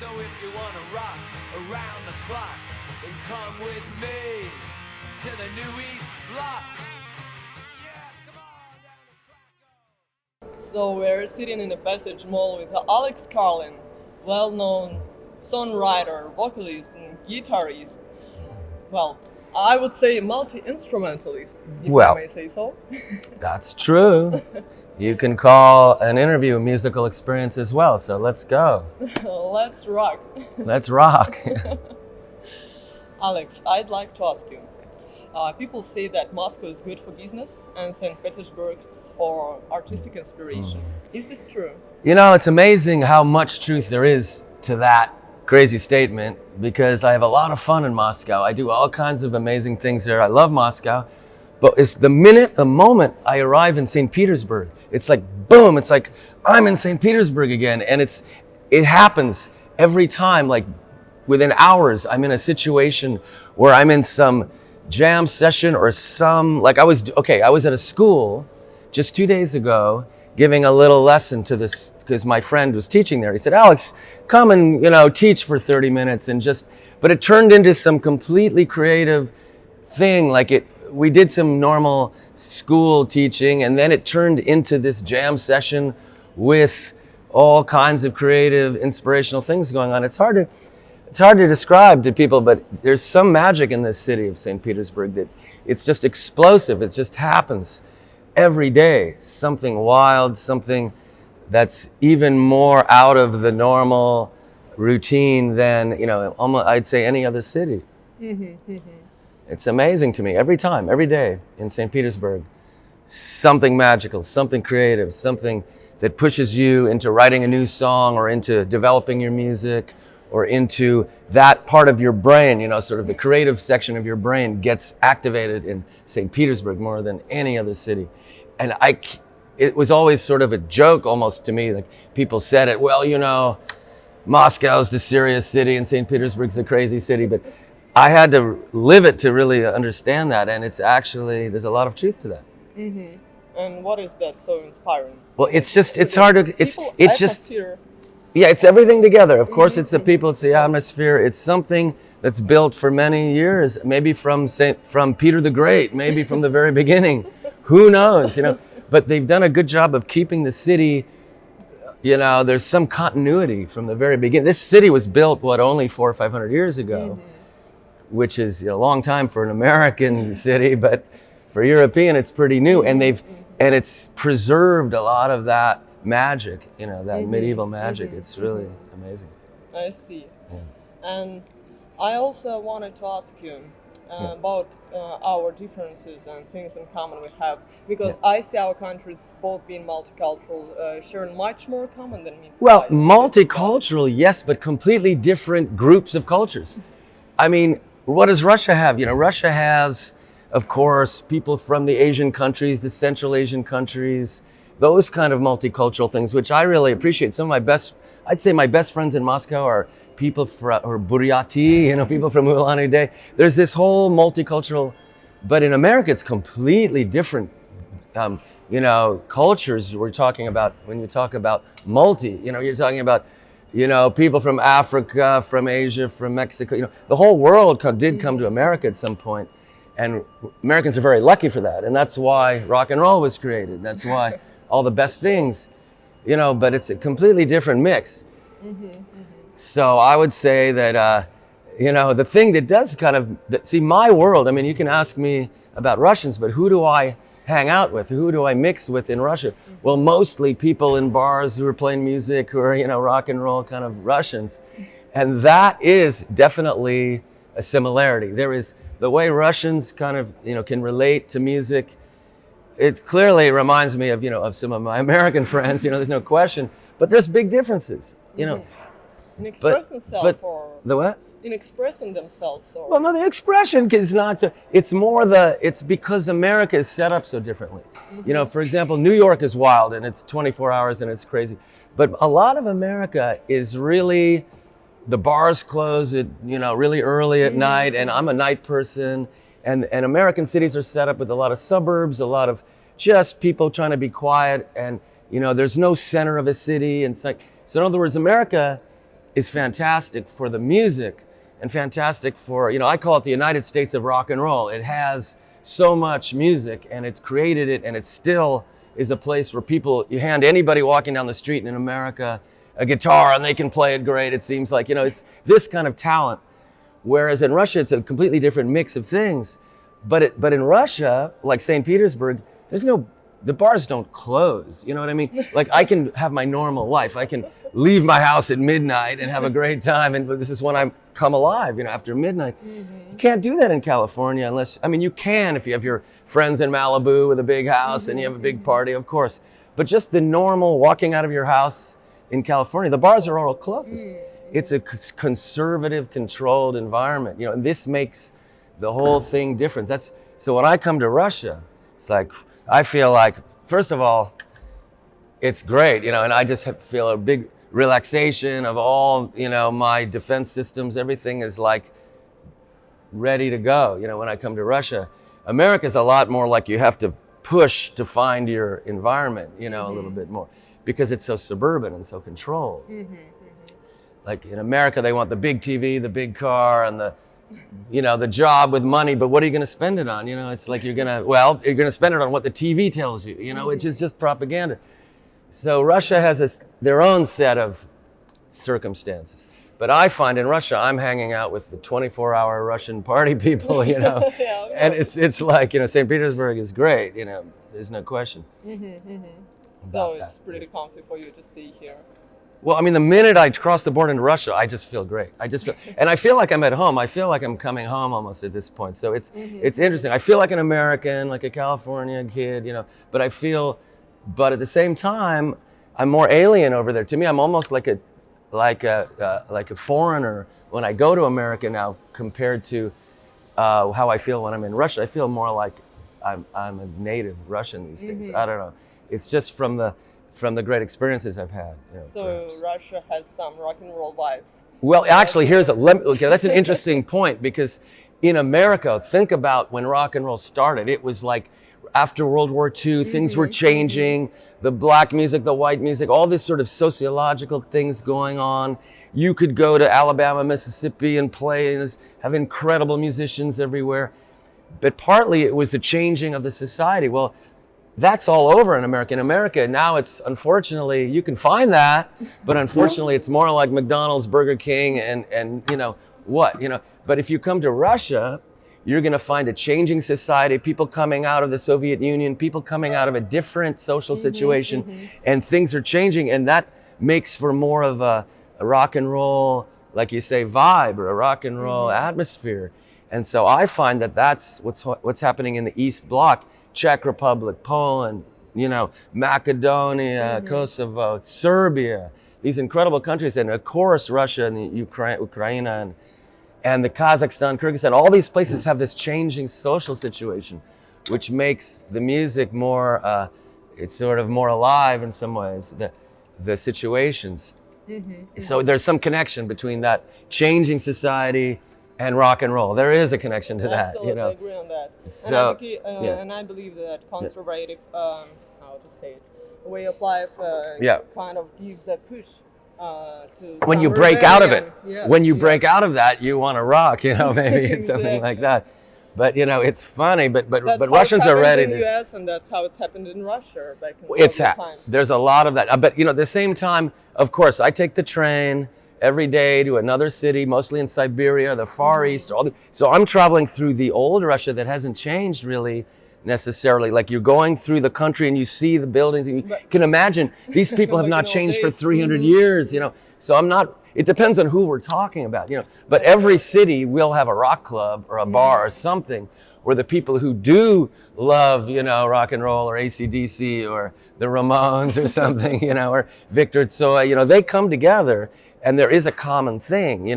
So if you wanna rock around the clock, then come with me to the New East Block. Yeah, come on down to Krakow. So we're sitting in the Passage Mall with Alex Carlin, well-known songwriter, vocalist, and guitarist. Well, I would say multi-instrumentalist, if I may say so. That's true. You can call an interview a musical experience as well, so let's go. Let's rock. Let's rock. Alex, I'd like to ask you. People say that Moscow is good for business and St. Petersburg for artistic inspiration. Is this true? You know, it's amazing how much truth there is to that crazy statement, because I have a lot of fun in Moscow. I do all kinds of amazing things there. I love Moscow. But it's the moment I arrive in St. Petersburg, it's like, boom, it's like, I'm in St. Petersburg again. And it happens every time, like within hours, I'm in a situation where I'm in some jam session or I was at a school just 2 days ago giving a little lesson to this, because my friend was teaching there. He said, Alex, come and, teach for 30 minutes but it turned into some completely creative thing. We did some normal school teaching, and then it turned into this jam session with all kinds of creative, inspirational things going on. It's hard to describe to people, but there's some magic in this city of St. Petersburg that it's just explosive. It just happens every day. Something wild, something that's even more out of the normal routine than, almost, I'd say, any other city. It's amazing to me every time, every day in St. Petersburg. Something magical, something creative, something that pushes you into writing a new song or into developing your music or into that part of your brain, sort of the creative section of your brain gets activated in St. Petersburg more than any other city. And it was always sort of a joke almost to me, like people said it, well, Moscow's the serious city and St. Petersburg's the crazy city, but I had to live it to really understand that, and it's actually, there's a lot of truth to that. And what is that so inspiring? Well, it's hard to, it's just, here. Yeah, it's everything together. Of course, it's the people, it's the atmosphere. It's something that's built for many years, maybe from Peter the Great, maybe from the very beginning. Who knows, But they've done a good job of keeping the city, there's some continuity from the very beginning. This city was built, only 400 or 500 years ago, which is a long time for an American city, but for European, it's pretty new. And it's preserved a lot of that magic, that medieval magic. It's really amazing. I see. Yeah. And I also wanted to ask you about our differences and things in common we have, because I see our countries both being multicultural, sharing much more common than means. Well, multicultural, yes, but completely different groups of cultures. I mean, what does Russia have? Russia has, of course, people from the Asian countries, the Central Asian countries, those kind of multicultural things, which I really appreciate. I'd say my best friends in Moscow are people from Buryati, people from Ulan-Ude. There's this whole multicultural, but in America, it's completely different, cultures we're talking about. When you talk about multi, you're talking about, people from Africa, from Asia, from Mexico, the whole world did come to America at some point. And Americans are very lucky for that. And that's why rock and roll was created. That's why all the best things, but it's a completely different mix. So I would say that, the thing that does my world, you can ask me about Russians, but who do I hang out with? Who do I mix with in Russia? Well, mostly people in bars who are playing music, who are, rock and roll kind of Russians. And that is definitely a similarity. There is the way Russians kind of, can relate to music. It clearly reminds me of, of some of my American friends, there's no question, but there's big differences, In expressing self or the what? In expressing themselves or? Well, no, the expression is not so, it's because America is set up so differently. For example, New York is wild and it's 24 hours and it's crazy. But a lot of America is really, the bars close at, really early at night, and I'm a night person. And American cities are set up with a lot of suburbs, a lot of just people trying to be quiet, and there's no center of a city. And so in other words, America is fantastic for the music and fantastic for, I call it the United States of rock and roll. It has so much music and it's created it, and it still is a place where people, you hand anybody walking down the street in America a guitar and they can play it great. It seems like, it's this kind of talent. Whereas in Russia, it's a completely different mix of things. But in Russia, like St. Petersburg, the bars don't close. You know what I mean? Like, I can have my normal life. I can leave my house at midnight and have a great time. And this is when I come alive, after midnight. Mm-hmm. You can't do that in California you can if you have your friends in Malibu with a big house and you have a big party, of course. But just the normal walking out of your house in California, the bars are all closed. Mm-hmm. It's a conservative, controlled environment, and this makes the whole thing different. So when I come to Russia, it's like, I feel like, first of all, it's great, and I just feel a big relaxation of all, my defense systems. Everything is like ready to go, when I come to Russia. America's a lot more like you have to push to find your environment, mm-hmm. a little bit more, because it's so suburban and so controlled. Mm-hmm. Like in America, they want the big TV, the big car, and the job with money, but what are you going to spend it on? It's like you're going to spend it on what the TV tells you, which is just propaganda. So Russia has their own set of circumstances. But I find in Russia, I'm hanging out with the 24-hour Russian party people, and it's like, St. Petersburg is great, there's no question. Mm-hmm, mm-hmm. So it's pretty comfy for you to stay here. Well, the minute I cross the border into Russia, I just feel great. And I feel like I'm at home. I feel like I'm coming home almost at this point. So it's interesting. I feel like an American, like a California kid, but at the same time, I'm more alien over there. To me, I'm almost like a foreigner when I go to America now compared to how I feel when I'm in Russia. I feel more like I'm a native Russian these days. Mm-hmm. I don't know. It's just from the great experiences I've had. So perhaps. Russia has some rock and roll vibes. Well, actually, that's an interesting point, because in America, think about when rock and roll started. It was like after World War II, things were changing. The black music, the white music, all this sort of sociological things going on. You could go to Alabama, Mississippi and play and have incredible musicians everywhere. But partly it was the changing of the society. Well, that's all over in America. In America, now it's, unfortunately, you can find that, but unfortunately it's more like McDonald's, Burger King, and But if you come to Russia, you're going to find a changing society, people coming out of the Soviet Union, people coming out of a different social situation, and things are changing, and that makes for more of a rock and roll, like you say, vibe, or a rock and roll atmosphere. And so I find that that's what's happening in the East Bloc. Czech Republic, Poland, Macedonia, Kosovo, Serbia, these incredible countries, and of course Russia and the Ukraine and the Kazakhstan, Kyrgyzstan. All these places have this changing social situation, which makes the music more, it's sort of more alive in some ways, the situations. Mm-hmm. So there's some connection between that changing society and rock and roll. There is a connection to that. Absolutely, I agree on that. So, and I believe that conservative, way of life kind of gives a push to when you break out of it. Yes, when you break out of that, you want to rock, maybe it's something like that. But it's funny. But Russians are ready to. In the US, and that's how it's happened in Russia back in Soviet times. There's a lot of that. But at the same time, of course, I take the train every day to another city, mostly in Siberia, the Far East. So I'm traveling through the old Russia that hasn't changed really necessarily. Like, you're going through the country and you see the buildings, and you can imagine these people have not changed for 300 years. So it depends on who we're talking about. But every city will have a rock club or a bar or something where the people who do love, rock and roll or AC/DC or the Ramones or something, or Victor Tsoi, they come together. And there is a common thing,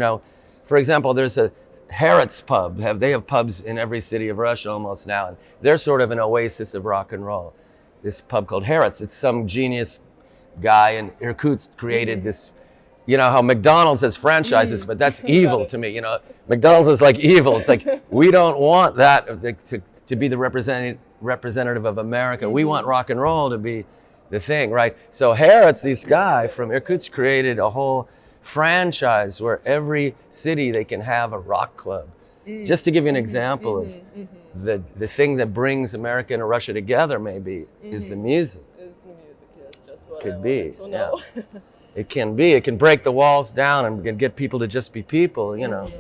For example, there's a Harrods pub. They have pubs in every city of Russia almost now. And they're sort of an oasis of rock and roll. This pub called Harrods. It's some genius guy in Irkutsk created this. How McDonald's has franchises, but that's evil to me. McDonald's is like evil. It's like, we don't want that to be the representative of America. We want rock and roll to be the thing, right? So Harrods, this guy from Irkutsk, created a whole franchise where every city they can have a rock club. Just to give you an example of the thing that brings America and Russia together, maybe, is the music. Is the music, yes, just what Could I be, wanted to know. It can be. It can break the walls down and get people to just be people, you know,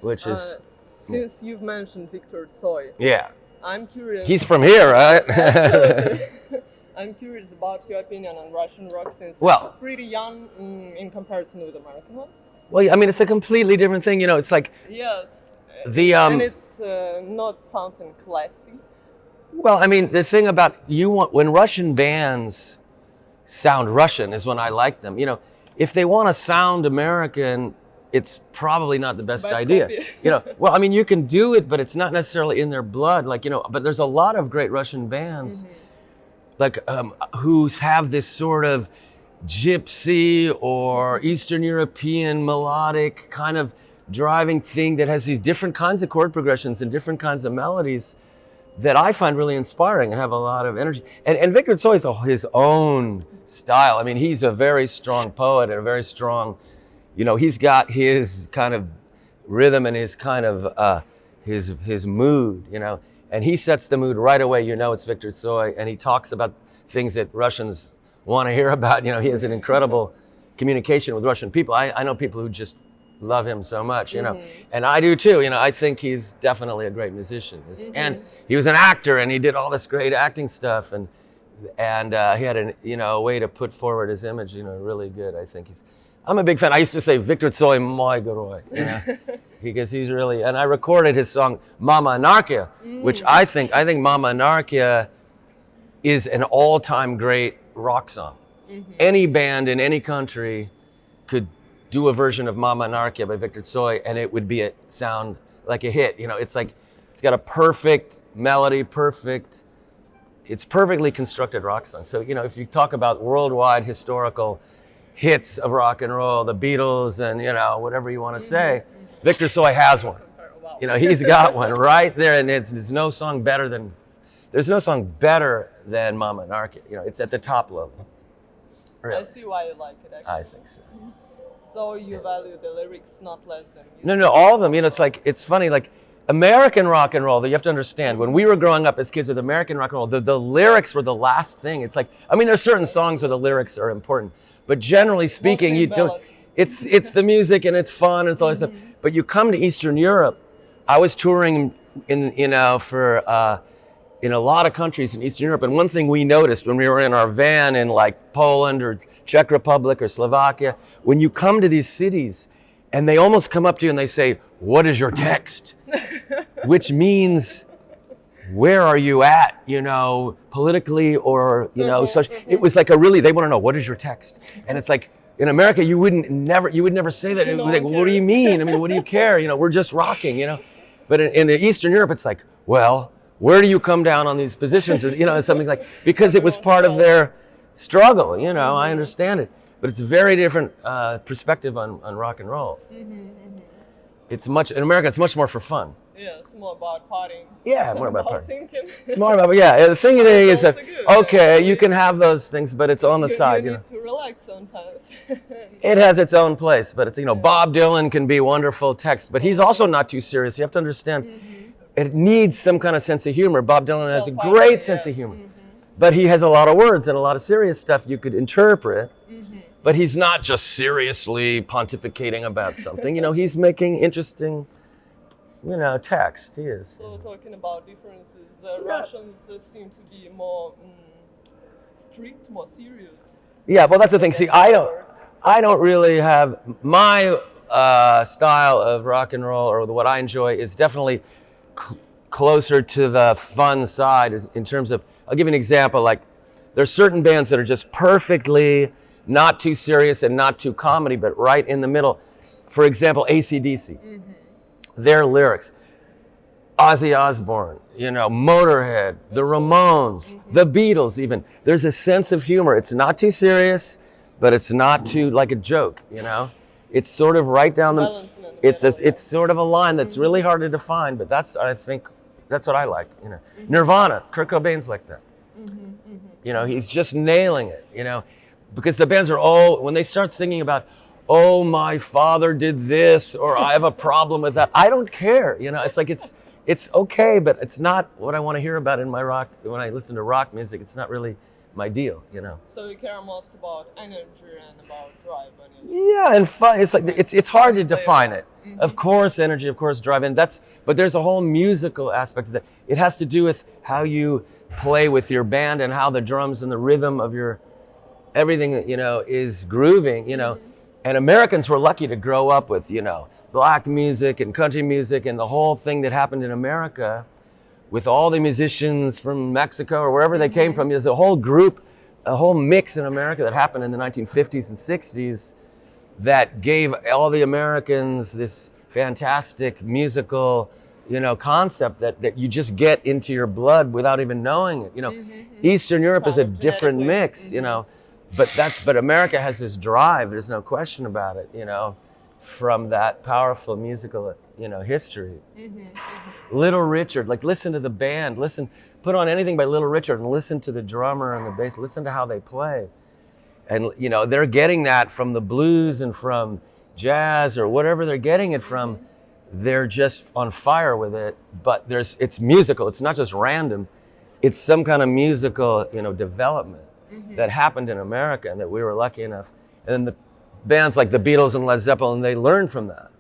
which is... Since you've mentioned Viktor Tsoi, Yeah. I'm curious. He's from here, right? Absolutely. I'm curious about your opinion on Russian rock since it's pretty young in comparison with American one. Well, I mean, it's a completely different thing, you know. It's like... Yes. And it's not something classy. Well, I mean, the thing about when Russian bands sound Russian is when I like them. You know, if they want to sound American, it's probably not the best idea. You know, well, I mean, you can do it, but it's not necessarily in their blood. Like, you know, but there's a lot of great Russian bands, like who have this sort of gypsy or Eastern European melodic kind of driving thing that has these different kinds of chord progressions and different kinds of melodies that I find really inspiring and have a lot of energy. And Viktor Tsoi is his own style. I mean, he's a very strong poet and a very strong, you know, he's got his kind of rhythm and his kind of his mood, you know, and he sets the mood right away. You know, it's Viktor Tsoi, and he talks about things that Russians want to hear about. You know, he has an incredible communication with Russian people. I know people who just love him so much, you know, and I do too. You know, I think he's definitely a great musician, and he was an actor, and he did all this great acting stuff, and he had a way to put forward his image, you know, really good. I think I'm a big fan. I used to say Viktor Tsoi, my Geroi, you know, because he's really, and I recorded his song Mama Anarchia, which I think Mama Anarchia is an all-time great rock song. Any band in any country could do a version of Mama Anarchia by Viktor Tsoi, and it would sound like a hit. You know, it's like, it's got a perfect melody, it's perfectly constructed rock song. So, you know, if you talk about worldwide historical hits of rock and roll, the Beatles and, you know, whatever you want to say, Viktor Tsoi has one. You know, he's got one right there, and there's no song better than Mama Anarchia. You know, it's at the top level. Really. I see why you like it, actually. I think so. So you value the lyrics not less than music? No, all of them. You know, it's funny, like American rock and roll, that you have to understand, when we were growing up as kids with American rock and roll, the lyrics were the last thing. It's like, I mean, there's certain songs where the lyrics are important, but generally speaking, it's the music and it's fun and all that stuff. But you come to Eastern Europe, I was touring in a lot of countries in Eastern Europe, and one thing we noticed when we were in our van in like Poland or Czech Republic or Slovakia, when you come to these cities and they almost come up to you and they say, "What is your text?" Which means, where are you at, you know, politically or, you know, such. It was like they want to know, what is your text? And it's like, in America, you would never say that. It was like, what do you mean? I mean, what do you care? You know, we're just rocking, you know. But in the Eastern Europe, it's like, well, where do you come down on these positions? Or, you know, something like, because it was part of their struggle, you know, I understand it. But it's a very different perspective on rock and roll. It's in America, it's much more for fun. Yeah, it's more about partying. Yeah, more about partying. Thinking. It's more about, the thing is that, you can have those things, but it's on the side. You need to relax sometimes. It has its own place, but it's, you know, Bob Dylan can be wonderful text, but he's also not too serious. You have to understand, it needs some kind of sense of humor. Bob Dylan has a great sense of humor, but he has a lot of words and a lot of serious stuff you could interpret. But he's not just seriously pontificating about something. You know, he's making interesting, you know, text. He is. So talking about differences, Russians seem to be more strict, more serious. Yeah, well, that's the thing. See, I don't really have my style of rock and roll, or what I enjoy is definitely closer to the fun side in terms of, I'll give you an example. Like, there's certain bands that are just perfectly not too serious and not too comedy, but right in the middle. For example, AC/DC. Their lyrics. Ozzy Osbourne, you know, Motorhead, the Ramones, the Beatles even. There's a sense of humor. It's not too serious, but it's not too like a joke, you know? It's sort of right down the... It's sort of a line that's really hard to define, but I think that's what I like, you know. Nirvana, Kurt Cobain's like that. You know, he's just nailing it, you know? Because the bands are all, when they start singing about, oh, my father did this, or I have a problem with that. I don't care. You know, it's like it's okay, but it's not what I want to hear about in my rock. When I listen to rock music, it's not really my deal, you know. So you care most about energy and about drive, and Yeah, and fun. It's like it's hard to define it. Of course, energy, of course, drive, and but there's a whole musical aspect of that. It has to do with how you play with your band and how the drums and the rhythm of your everything, you know, is grooving, you know. And Americans were lucky to grow up with, you know, black music and country music and the whole thing that happened in America with all the musicians from Mexico or wherever they came from. There's a whole group, a whole mix in America that happened in the 1950s and 60s that gave all the Americans this fantastic musical, you know, concept that you just get into your blood without even knowing it. You know, Eastern Europe is a different mix, you know, but America has this drive, there's no question about it, you know, from that powerful musical, you know, history. Little Richard, like listen to the band, put on anything by Little Richard and listen to the drummer and the bass, listen to how they play. And, you know, they're getting that from the blues and from jazz or whatever they're getting it from. They're just on fire with it, but it's musical. It's not just random. It's some kind of musical, you know, development that happened in America and that we were lucky enough. And then the bands like the Beatles and Led Zeppelin, they learned from that.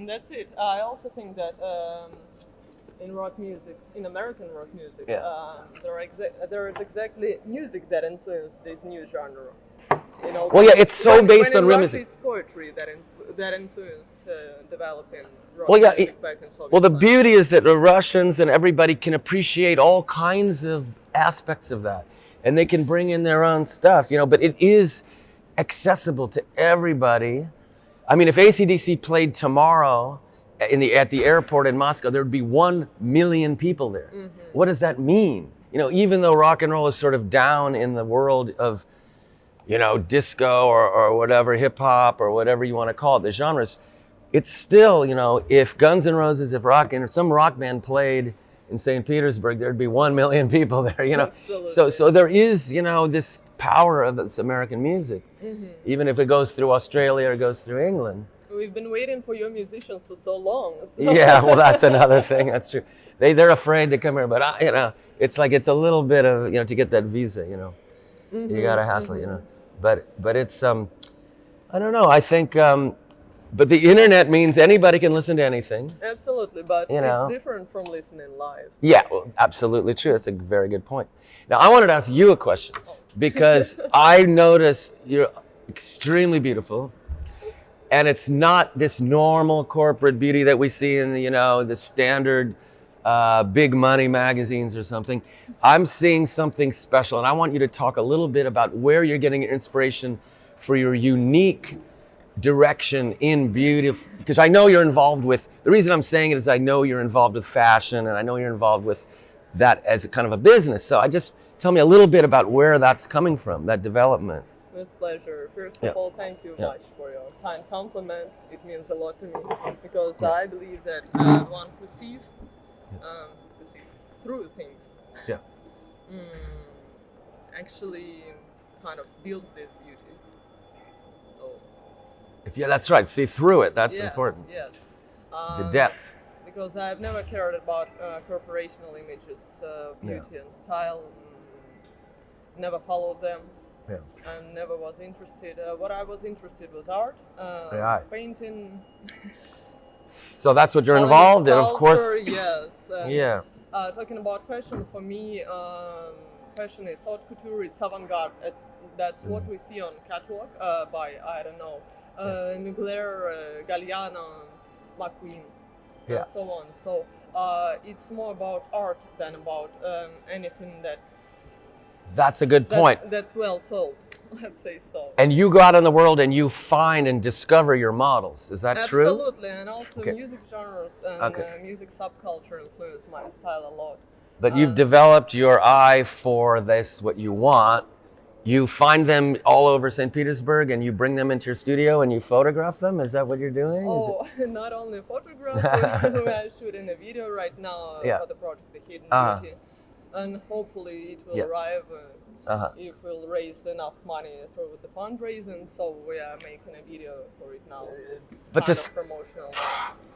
That's it. I also think that in rock music, in American rock music, there is exactly music that influenced this new genre. You know, well, yeah, it's so based on real music. It's poetry that influenced developing rock well, yeah, music back in Soviet well, the times. beauty is that the Russians and everybody can appreciate all kinds of aspects of that, and they can bring in their own stuff, you know. But it is accessible to everybody. I mean, if AC/DC played tomorrow at the airport in Moscow, there would be 1 million people there. What does that mean? You know, even though rock and roll is sort of down in the world of, you know, disco or whatever, hip hop or whatever you want to call it, the genres, it's still, you know, if Guns N' Roses, if some rock band played in St. Petersburg, there'd be 1 million people there, you know. So there is, you know, this power of this American music, even if it goes through Australia or goes through England. We've been waiting for your musicians for so long. So. Yeah, well, that's another thing. That's true. They're afraid to come here, but you know, it's like it's a little bit of, you know, to get that visa, you know, you gotta hassle, you know. But it's I don't know. I think, but the internet means anybody can listen to anything. Absolutely, but you know, it's different from listening live. So. Yeah, well, absolutely true. That's a very good point. Now, I wanted to ask you a question because I noticed you're extremely beautiful. And it's not this normal corporate beauty that we see in, you know, the standard big money magazines or something. I'm seeing something special, and I want you to talk a little bit about where you're getting your inspiration for your unique direction in beauty. Because I know you're involved with, the reason I'm saying it is I know you're involved with fashion, and I know you're involved with that as a kind of a business. So tell me a little bit about where that's coming from, that development. With pleasure. First of all, thank you much for your kind compliment. It means a lot to me because I believe that the one who sees through things actually kind of builds this beauty. So that's right. See through it. That's important. Yes. The depth. Because I've never cared about corporational images, beauty and style. Never followed them. And never was interested. What I was interested was art, painting. So that's what you're involved in, of course. Yes. Talking about fashion, for me, fashion is haute couture, it's avant-garde. That's what we see on catwalk by, I don't know, Mugler, Galliano, McQueen, and so on. So it's more about art than about anything That's a good point. That's well sold, let's say so. And you go out in the world and you find and discover your models. Is that true? Absolutely, and also music genres and music subculture influence my style a lot. But you've developed your eye for this, what you want. You find them all over St. Petersburg and you bring them into your studio and you photograph them? Is that what you're doing? Oh, not only photograph, we're shooting a video right now for the project The Hidden Beauty. and hopefully it will Yeah. arrive Uh-huh. if we'll raise enough money through the fundraising. So we are making a video for it now. But kind to of promotional.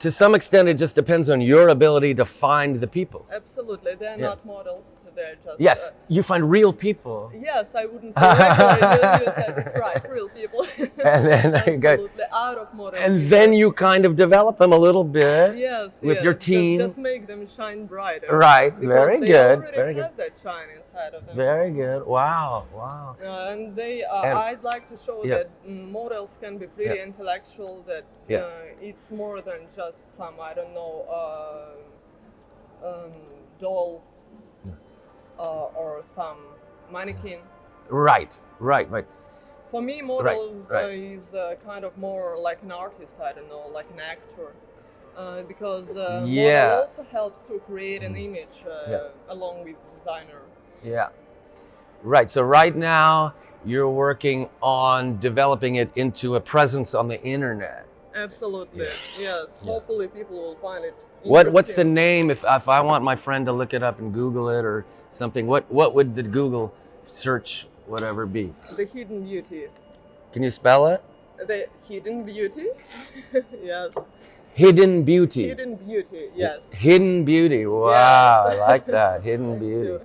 To some extent, it just depends on your ability to find the people. Absolutely, they're Yeah. not models. They're just Yes, you find real people. Yes, I wouldn't say regular. You said it right, real people. And then you go- Absolutely out of model. And people. then you kind of develop them a little bit. Yes, with yes, your team. Just make them shine brighter. Right, Because very they good, already very good. have that shine inside of them. Very good. Wow, wow. And they, And- I'd like to show Yeah. that models can be pretty Yeah. intellectual. That Yeah. it's more than just some, I don't know, doll or some mannequin. Right, right, right. For me, model right. is kind of more like an artist. I don't know, like an actor. Because Yeah. model also helps to create an image Yeah. along with designer. Yeah. Right. So right now you're working on developing it into a presence on the internet. Absolutely, yes. Yeah. Hopefully, people will find it. What's the interesting. name if I want my friend to look it up and Google it or something? What would the Google search whatever be? The Hidden Beauty. Can you spell it? The Hidden Beauty. Yes. Hidden Beauty. Hidden Beauty. Yes. Hidden Beauty. Wow, Yes. I like that. Hidden Thank Beauty. you.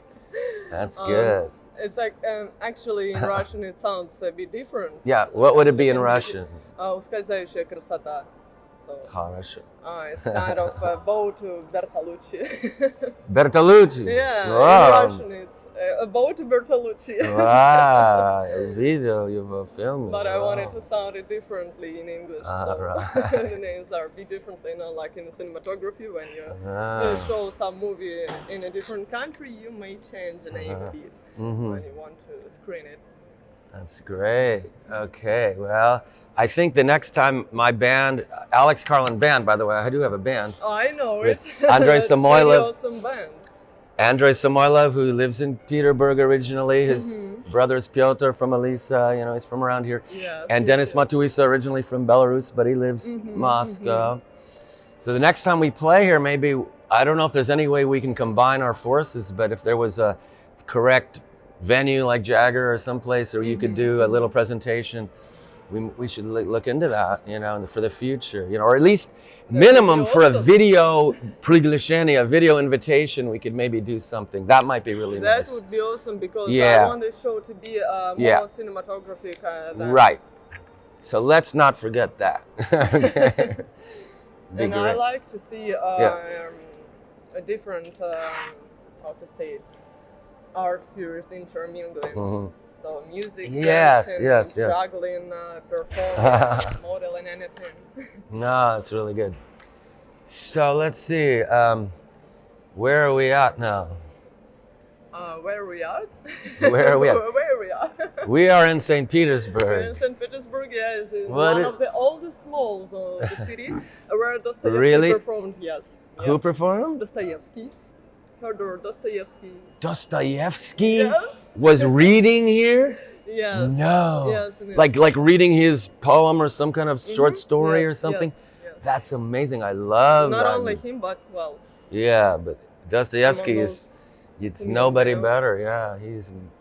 That's good. It's like actually in Russian it sounds a bit different. Yeah. What would it be in Hidden Russian? Ускользающая красота. So Хорошо. it's kind of a boat to Bertolucci. Bertolucci. Yeah, in Wow. Russian it's a boat to Bertolucci. Wow, video you've filmed. But I wanted to sound it differently in English. So right. the names are a bit differently, not like in cinematography when you Ah. show some movie in a different country, you may change the name a bit Mhm. when you want to screen it. That's great. Okay, well, I think the next time my band, Alex Carlin Band, by the way, I do have a band. Oh, I know With it. Andrei It's pretty Samoylov. awesome band. Andrei Samoylov, who lives in Petersburg originally, his Mm-hmm. brother's Pyotr from Elisa, he's from around here. Yeah. And Denis Matuisa, originally from Belarus, but he lives Mm-hmm, in Moscow. So the next time we play here, maybe, I don't know if there's any way we can combine our forces, but if there was a correct venue like Jagger or someplace where you could do a little presentation, we should look into that, for the future, or at least minimum for a awesome. video приглашение, a video invitation, we could maybe do something. That might be really That nice. would be awesome because Yeah. I want the show to be more Yeah. cinematographic. Than Right. So let's not forget that. Okay. Be And I great. like to see a different, how to say it, art spheres intermingling. Mhm. So music, Yes, dancing, yes. juggling, performing, modeling, anything. No, it's really good. So let's see. Where are we at now? Where we are? Where are we at? Where we are? We are in St. We're in Petersburg. St. Petersburg, yes, in What one i- of the oldest malls of the city, where Dostoevsky Really? performed. Yes. Who yes. performed? Dostoevsky. Fyodor Dostoevsky. Dostoevsky Yes. was reading here? Yes. No. Yes. and Like reading his poem or some kind of short Mhm. story or Yes, something? Yes, yes. That's amazing. I love Not that. only him, but well, Yeah, but Dostoevsky Among is, it's to me, nobody you know? better. Yeah,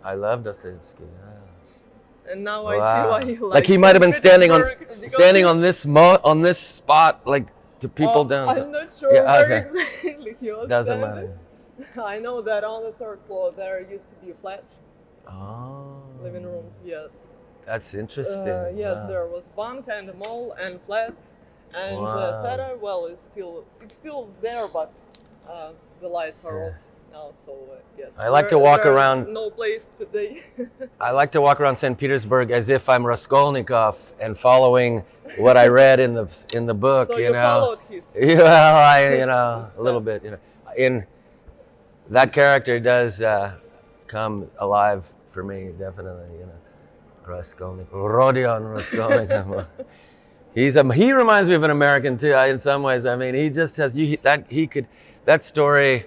I love Dostoevsky. Yeah. and now Wow. I see why he likes Like he might have been St. standing Petersburg, because standing he's- on this spot, like to people down. I'm not sure Yeah, where okay. exactly he was Doesn't standing. matter. I know that on the third floor there used to be flats, Oh, living rooms. Yes. that's interesting. Yes, Wow. there was bank and a mall and flats, and Wow. theater. Well, it's still there, but the lights are Yeah. off now. So yes. I like to walk There are around- No place today. I like to walk around St. Petersburg as if I'm Raskolnikov and following what I read in the book. So you you know. followed his. Well, a little bit. In that character does come alive for me, definitely. Raskolnikov, Rodion Raskolnikov. He reminds me of an American too. In some ways, I mean, he just has that story.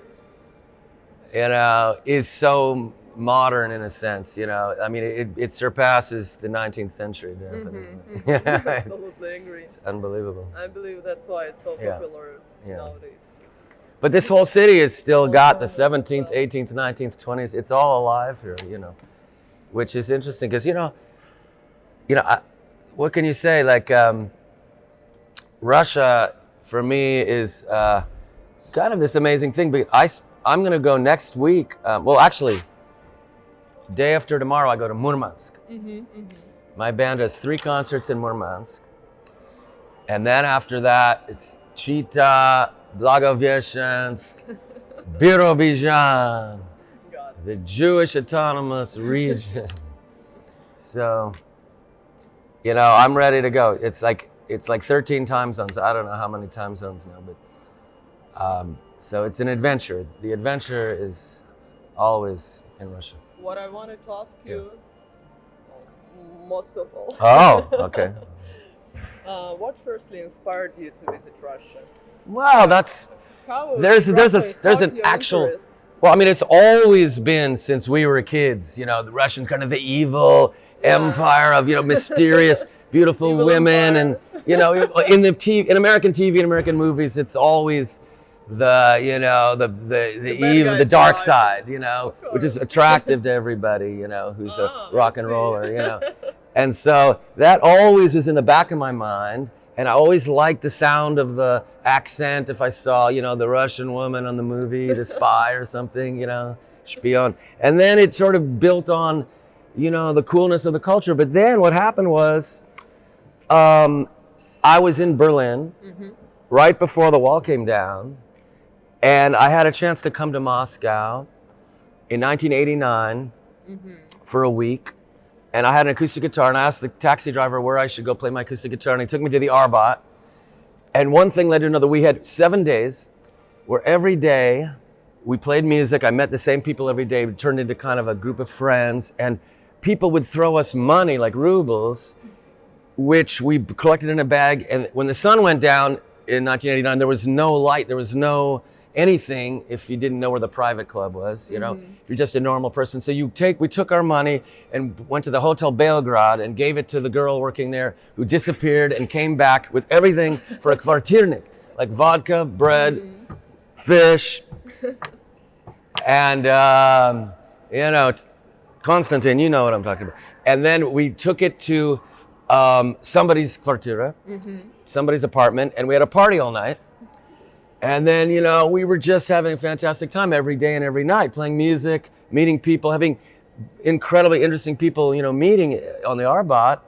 Is so modern in a sense. I mean, it surpasses the 19th century, definitely. Absolutely agree. It's unbelievable. I believe that's why it's so Yeah. popular Yeah. nowadays. But this whole city has still got the 17th, 18th, 19th, 20th. It's all alive here, you know, which is interesting because, what can you say? Like, Russia, for me, is kind of this amazing thing. But I'm going to go next week. Actually, day after tomorrow, I go to Murmansk. My band has 3 concerts in Murmansk. And then after that, it's Chita, Blagoveshchensk, Birobidzhan, the Jewish Autonomous Region. So, I'm ready to go. It's like 13 time zones. I don't know how many time zones now, but so it's an adventure. The adventure is always in Russia. What I wanted to ask you, most of all. Oh, okay. What firstly inspired you to visit Russia? Wow, there's an actual. Interest? Well, I mean, it's always been since we were kids. The Russian kind of the evil empire of mysterious, beautiful Evil women, empire. and in American TV and American movies, it's always the evil, the dark side, which is attractive to everybody, who's a rock and roller, And so that always was in the back of my mind. And I always liked the sound of the accent if I saw, the Russian woman on the movie, The Spy or something, Spion. And then it sort of built on, the coolness of the culture. But then what happened was I was in Berlin right before the wall came down. And I had a chance to come to Moscow in 1989 for a week. And I had an acoustic guitar, and I asked the taxi driver where I should go play my acoustic guitar, and he took me to the Arbat. And one thing led to another. We had 7 days where every day we played music. I met the same people every day. We turned into kind of a group of friends, and people would throw us money, like rubles, which we collected in a bag. And when the sun went down in 1989, there was no light. There was no anything if you didn't know where the private club was, if you're just a normal person. So we took our money and went to the Hotel Belgrade and gave it to the girl working there who disappeared and came back with everything for a kvartirnik, like vodka, bread, fish, and, Konstantin, you know what I'm talking about. And then we took it to somebody's kvartira, somebody's apartment, and we had a party all night. And then, we were just having a fantastic time every day and every night, playing music, meeting people, having incredibly interesting people, meeting on the Arbat.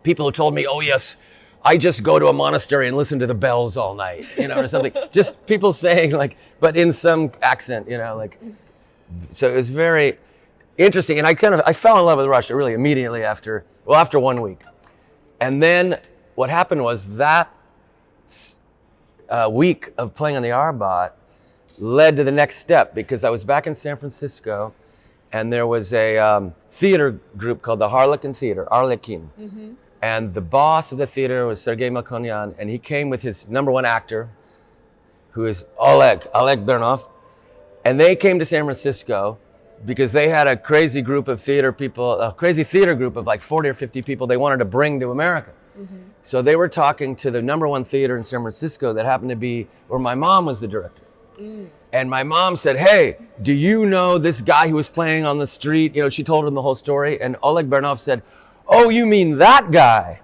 People who told me, oh, yes, I just go to a monastery and listen to the bells all night, or something. Just people saying, but in some accent, So it was very interesting. And I fell in love with Russia really immediately after 1 week. And then what happened was that week of playing on the Arbat led to the next step, because I was back in San Francisco, and there was a theater group called the Harlequin Theater, Arlekin. And the boss of the theater was Sergei Makonyan, and he came with his number 1 actor, who is Oleg Bernov. And they came to San Francisco because they had a crazy group of theater people, a crazy theater group of like 40 or 50 people they wanted to bring to America. So they were talking to the number 1 theater in San Francisco that happened to be where my mom was the director. And my mom said, hey, do you know this guy who was playing on the street? She told him the whole story. And Oleg Bernov said, oh, you mean that guy?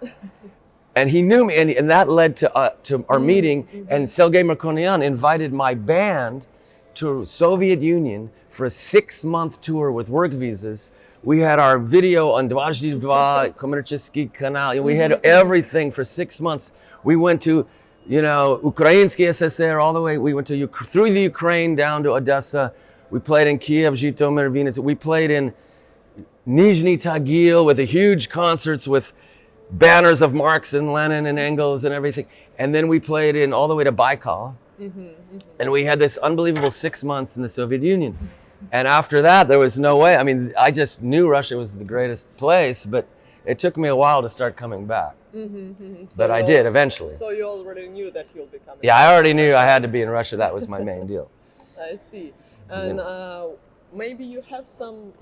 And he knew me. And that led to our meeting. And Sergei Makonyan invited my band to Soviet Union for a 6-month tour with work visas. We had our video on Dvazhdy Dva, Komerchesky Kanal. We had everything for 6 months. We went to, Ukrainsky SSR all the way. We went to through the Ukraine down to Odessa. We played in Kiev, Zhytomyr, Vinnytsia. We played in Nizhny Tagil with the huge concerts with banners of Marx and Lenin and Engels and everything. And then we played in all the way to Baikal. And we had this unbelievable 6 months in the Soviet Union. And after that, there was no way. I mean, I just knew Russia was the greatest place, but it took me a while to start coming back. But I did eventually. So you already knew that you'll be coming Yeah, I already knew I had to be in Russia. That was my main deal. I see. And maybe you have some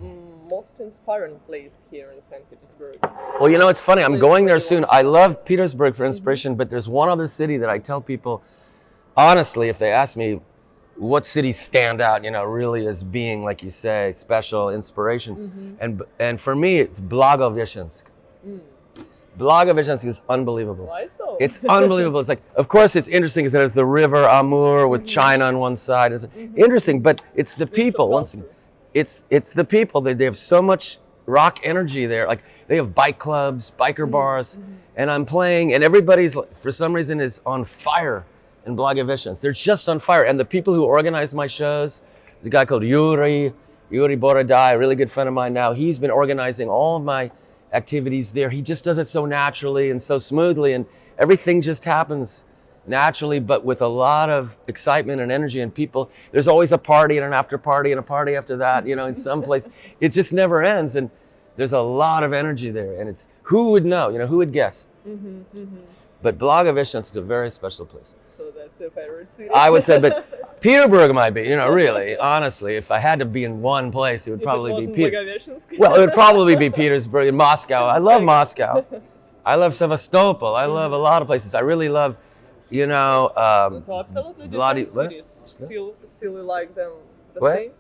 most inspiring place here in St. Petersburg. Well, it's funny. I'm going there soon. I love Petersburg for inspiration, but there's one other city that I tell people, honestly, if they ask me, what cities stand out, really as being, like you say, special inspiration. And for me, it's Blagoveshchensk. Blagoveshchensk is unbelievable. Why so? It's unbelievable. It's like, of course, it's interesting because there's the river Amur with China on one side. It's interesting, but it's the people. Once again, it's the people. They have so much rock energy there. Like they have bike clubs, biker bars, and I'm playing, and everybody's for some reason is on fire in Blagoveshchensk. They're just on fire, and the people who organize my shows, the guy called Yuri Borodai, a really good friend of mine now. He's been organizing all of my activities there. He just does it so naturally and so smoothly, and everything just happens naturally, but with a lot of excitement and energy. And people, there's always a party and an after party and a party after that, in some place. It just never ends, and there's a lot of energy there, and it's, who would know, who would guess? But Blagoveshchensk is a very special place. So that's your favorite city? I would say, but Petersburg might be, really, honestly, if I had to be in one place, it would probably be Petersburg. Well, it would probably be Petersburg and Moscow. I love Moscow. I love Sevastopol. I love a lot of places. I really love, so absolutely different cities. Still like them the same?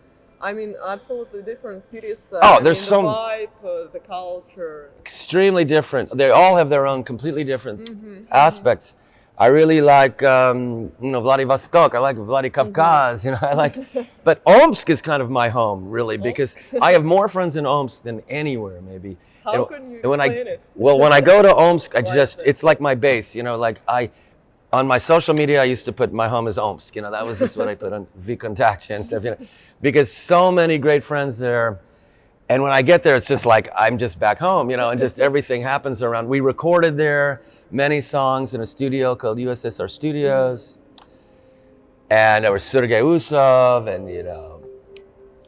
I mean, absolutely different cities. There's the vibe, the culture. Extremely different. They all have their own completely different aspects. I really like, Vladivostok. I like Vladikavkaz. I like, but Omsk is kind of my home, really, because I have more friends in Omsk than anywhere, maybe. How can you explain it? Well, when I go to Omsk, it's like my base. On my social media, I used to put my home is Omsk. That was just what I put on VKontakte and stuff. Because so many great friends there. And when I get there, it's just like I'm just back home, and just everything happens around. We recorded there many songs in a studio called USSR Studios. And there was Sergei Usov and,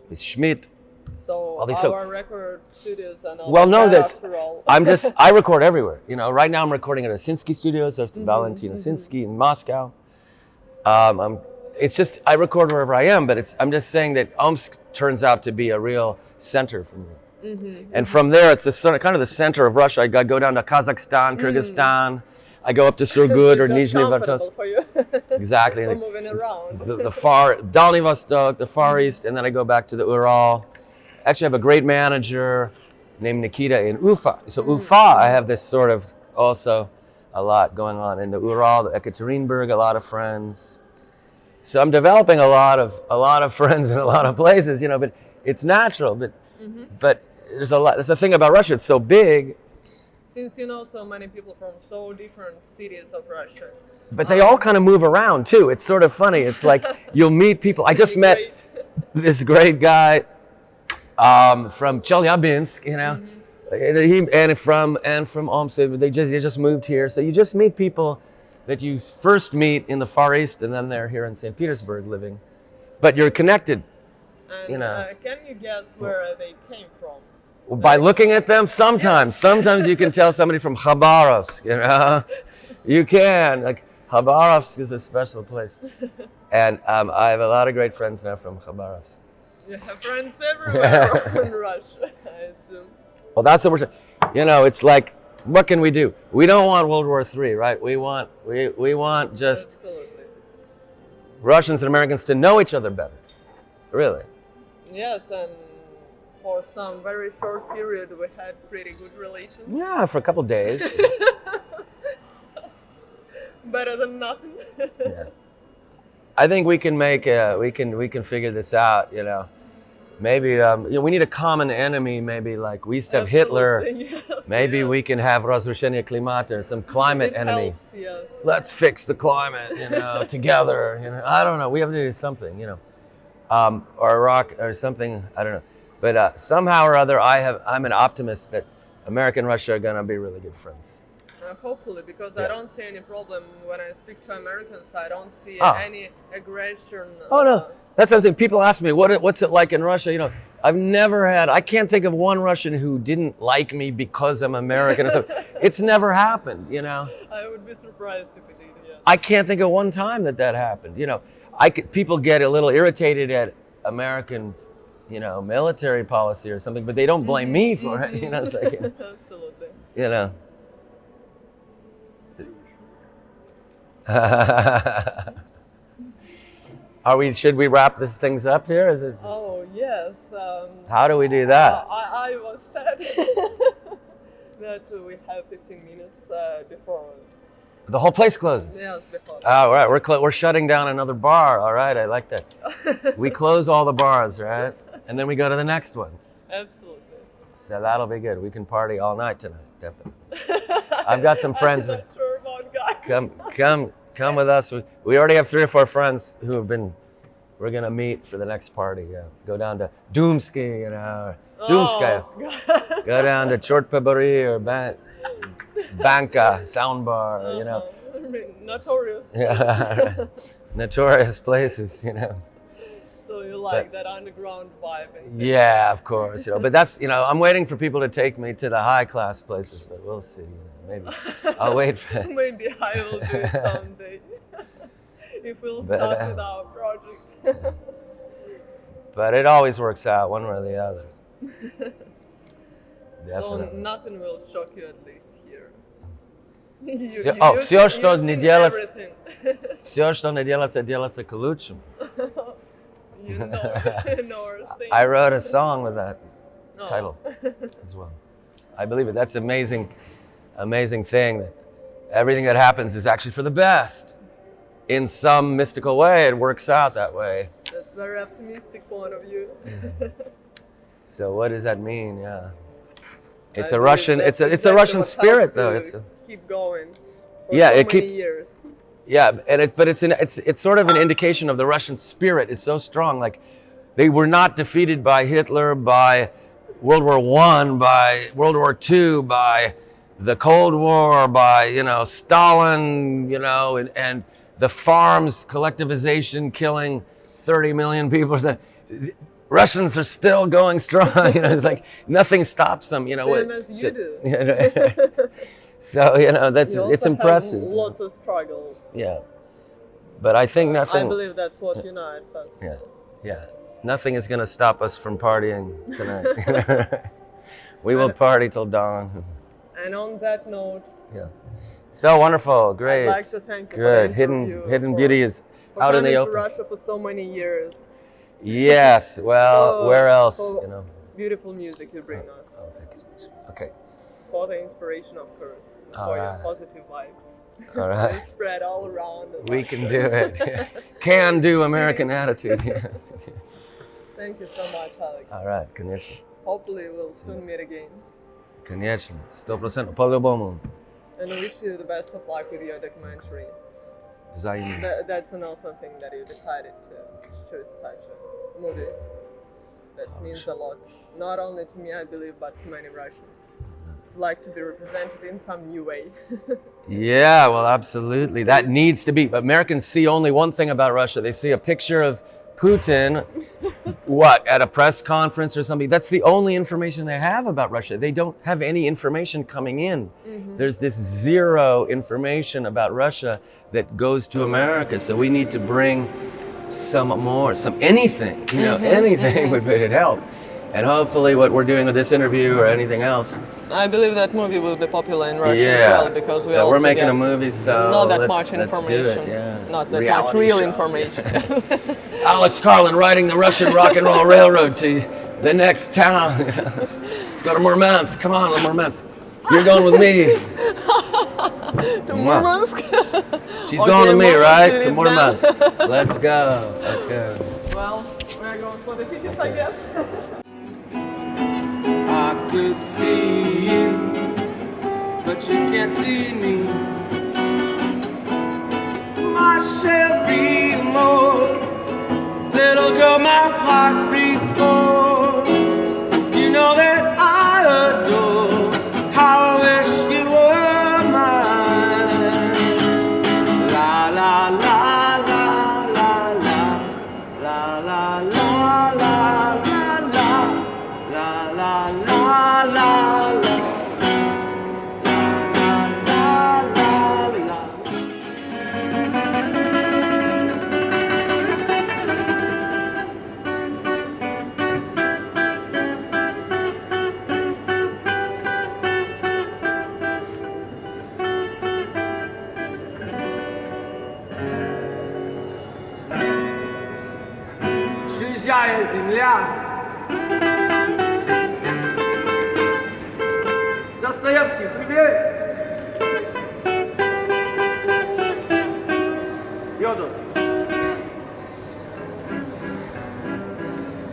with Schmidt. So our record studios and all I record everywhere. Right now I'm recording at Asinsky Studios of Valentin Asinsky in Moscow. It's just, I record wherever I am, but I'm just saying that Omsk turns out to be a real center for me. And from there, it's kind of the center of Russia. I go down to Kazakhstan, Kyrgyzstan. I go up to Surgut or Nizhny Novgorod. Exactly. We're moving around. The far, Dальний Vostok, the Far East, and then I go back to the Ural. Actually, I have a great manager named Nikita in Ufa. So Ufa, I have this sort of also a lot going on in the Ural, the Ekaterinburg, a lot of friends. So I'm developing a lot of friends in a lot of places, but it's natural. But there's a lot. That's the thing about Russia. It's so big. Since you know so many people from so different cities of Russia. But they all kind of move around too. It's sort of funny. It's like you'll meet people. I just met this great guy from Chelyabinsk, and from Omsk. They just moved here. So you just meet people that you first meet in the Far East, and then they're here in St. Petersburg living. But you're connected. And can you guess where they came from? Well, by looking at them, sometimes you can tell somebody from Khabarovsk. You can. Like Khabarovsk is a special place, and I have a lot of great friends now from Khabarovsk. You have friends everywhere in Russia, I assume. Well, that's what we're saying. It's like, what can we do? We don't want World War III, right? We want just Absolutely. Russians and Americans to know each other better. Really. Yes, and for some very short period we had pretty good relations. Yeah, for a couple of days. Better than nothing. Yeah. I think we can we can figure this out, Maybe we need a common enemy. Maybe like we used to have Hitler. Yes, maybe we can have Разрушение климата or some climate enemy. Helps, yes. Let's fix the climate, together. I don't know. We have to do something, or Iraq or something. I don't know. But somehow or other, I'm an optimist that America and Russia are gonna be really good friends. Hopefully, because I don't see any problem when I speak to Americans. I don't see any aggression. Oh no. That's what I'm saying. People ask me, what's it like in Russia? I can't think of one Russian who didn't like me because I'm American or something. It's never happened, I would be surprised if it did, yeah. I can't think of one time that happened. People get a little irritated at American, military policy or something, but they don't blame me for it. It's like, Absolutely. Should we wrap this things up here? Is it? Oh yes. How do we do that? I was sad that we have 15 minutes before. The whole place closes. Yes, before. All right, we're shutting down another bar. All right, I like that. We close all the bars, right? And then we go to the next one. Absolutely. So that'll be good. We can party all night tonight, definitely. I've got some friends. I'm not sure about guys. Come with us. We already have 3 or 4 friends who have been. We're gonna meet for the next party. Yeah, go down to Doomsky, Doomskaya. Oh, Go down to Chort Pabari or Banka Soundbar. I mean, notorious. Yeah, notorious places. So you like that underground vibe? And Yeah, of course. But that's I'm waiting for people to take me to the high class places, but we'll see. Maybe I'll wait for. Maybe I will do it someday. If we'll start with our project. But it always works out one way or the other. So nothing will shock you, at least here. Все, что не делается, everything. все, что не делается, делается к лучшему. You know our saying. I wrote a song with that Oh. title as well. I believe it. That's amazing thing that everything that happens is actually for the best. In some mystical way, it works out that way. That's a very optimistic point of view. So what does that mean? Yeah, it's I a believe Russian. that's It's a exactly Russian what spirit, helps though. you It's keep going. For Yeah, so it many keep- years. Yeah, but it's sort of an indication of the Russian spirit is so strong. Like they were not defeated by Hitler, by World War I, by World War II, by the Cold War, by Stalin, and the farms collectivization killing 30 million people. Russians are still going strong. It's like nothing stops them. Same as you do. So that's You it's also impressive. have lots of struggles. Yeah, but I think nothing. I believe that's what unites us. Yeah, nothing is going to stop us from partying tonight. We will party till dawn. And on that note, Yeah, so wonderful, great. I'd like to thank you Good. for the interview, Hidden for- beauty is for out in the coming open. to Russia for so many years. Yes. Well, For- where else? for Beautiful music you bring us. Oh, thank you so much. Okay. For the inspiration, of course. All For right. your positive vibes. All right. They spread all around. We can do it. Can do American attitude. Thank you so much, Alex. All right, конечно. Hopefully we'll soon meet again. Конечно. 100%. По-любому. And wish you the best of luck with your documentary. Взаимно. That's an awesome thing that you decided to shoot such a movie. That means a lot. Not only to me, I believe, but to many Russians. Like to be represented in some new way. Yeah, well, absolutely. That needs to be. Americans see only one thing about Russia. They see a picture of Putin, at a press conference or something. That's the only information they have about Russia. They don't have any information coming in. Mm-hmm. There's this zero information about Russia that goes to America. So we need to bring some more, anything, anything would help. And hopefully what we're doing with this interview or anything else. I believe that movie will be popular in Russia Yeah. as well, because we also we're making get a movie, so not that let's- much let's do information. it, yeah. Not that Reality much real show. information. Alex Carlin riding the Russian Rock-n-Roll Railroad to the next town. Let's go to Murmansk. Come on, Murmansk. You're going with me. To Murmansk? She's Okay, going with me, Murmansk right? it To is Murmansk. Let's go. Okay. Well, we're going for the tickets, I guess. I could see you, but you can't see me. My Shelby more, little girl, my heart beats for. You know that I adore how I wish you were mine. La la la la la la la la la la la la. La la la la la la la la la. чужая земля. Достоевский, привет! Йодо.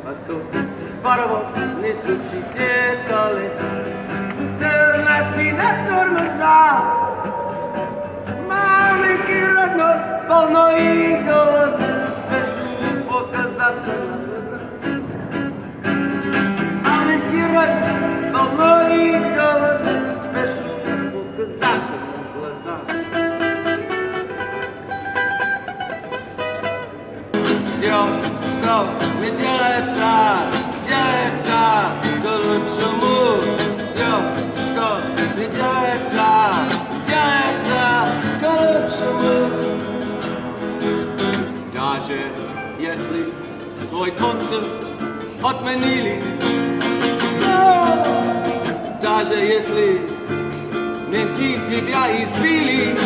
Постой, паровоз, не стучите колеса. Тормозки на тормоза. Маленький родной, полно и голодный. Спешу показаться на глаза. Маленький родной, полно и голодный. Спешу показаться на глаза. Все, что не делается, делается к лучшему. Все, что не делается, делается к лучшему. Даже если твой концерт отменили, даже если менты тебя избили,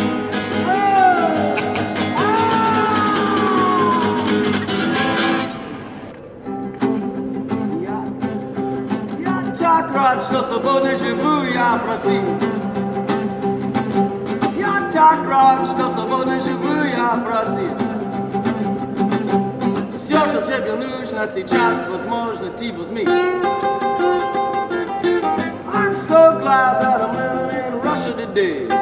я так рад, что свободно живу я в России. Я так рад, что свободно живу я в России. Все, что тебе нужно сейчас, возможно, ты возьми. I'm so glad that I'm living in Russia today.